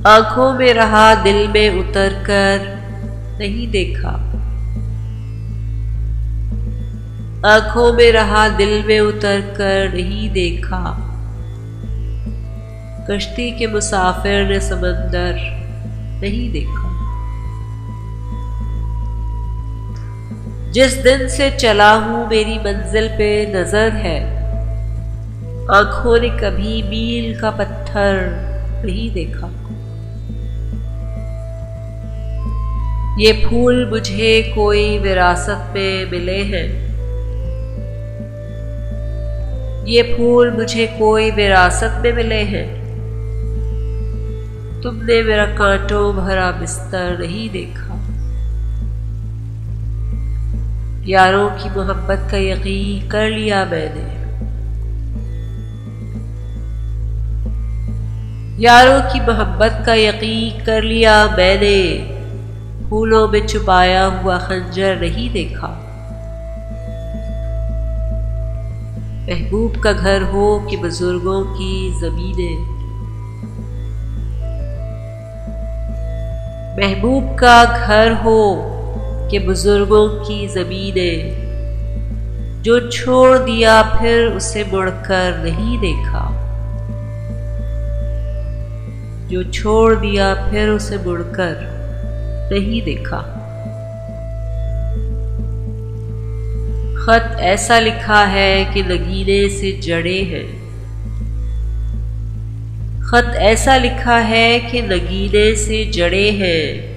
आंखों में रहा दिल में उतर कर नहीं देखा। आंखों में रहा दिल में उतर कर नहीं देखा। कश्ती के मुसाफिर ने समंदर नहीं देखा। जिस दिन से चला हूं मेरी मंजिल पे नजर है। आंखों ने कभी मील का पत्थर नहीं देखा। ये फूल मुझे कोई विरासत में मिले हैं। ये फूल मुझे कोई विरासत में मिले हैं। तुमने मेरा कांटों भरा बिस्तर नहीं देखा। यारों की मोहब्बत का यकीन कर लिया मैंने। यारों की मोहब्बत का यकीन कर लिया मैंने। फूलों में छुपाया हुआ खंजर नहीं देखा। महबूब का घर हो कि बुजुर्गों की जमीनें। महबूब का घर हो कि बुजुर्गों की जमीनें। जो छोड़ दिया फिर उसे मुड़कर नहीं देखा। जो छोड़ दिया फिर उसे मुड़कर नहीं देखा। खत ऐसा लिखा है कि नगीने से जड़े हैं। खत ऐसा लिखा है कि नगीने से जड़े हैं।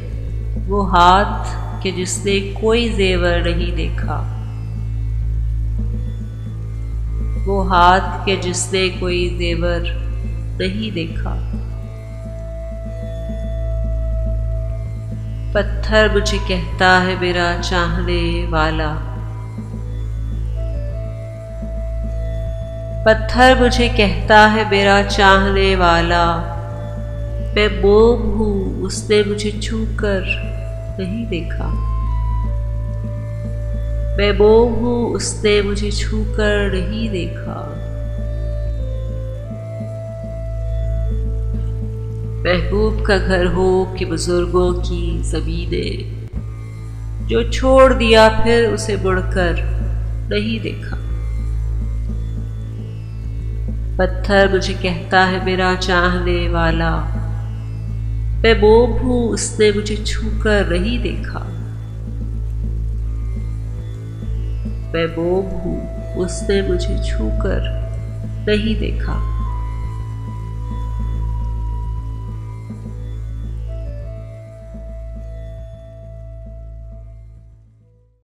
वो हाथ कि जिसने कोई जेवर नहीं देखा। वो हाथ के जिसने कोई जेवर नहीं देखा। पत्थर मुझे कहता है मेरा चाहने वाला। पत्थर मुझे कहता है मेरा चाहने वाला। मैं मोम हूं उसने मुझे छूकर नहीं देखा। मैं मोम हूं उसने मुझे छूकर नहीं देखा। महबूब का घर हो कि बुजुर्गों की जमीनें। जो छोड़ दिया फिर उसे मुड़कर नहीं देखा। पत्थर मुझे कहता है मेरा चाहने वाला। मैं मोम हूं उसने मुझे छूकर नहीं देखा। मैं मोम हूं उसने मुझे छूकर नहीं देखा।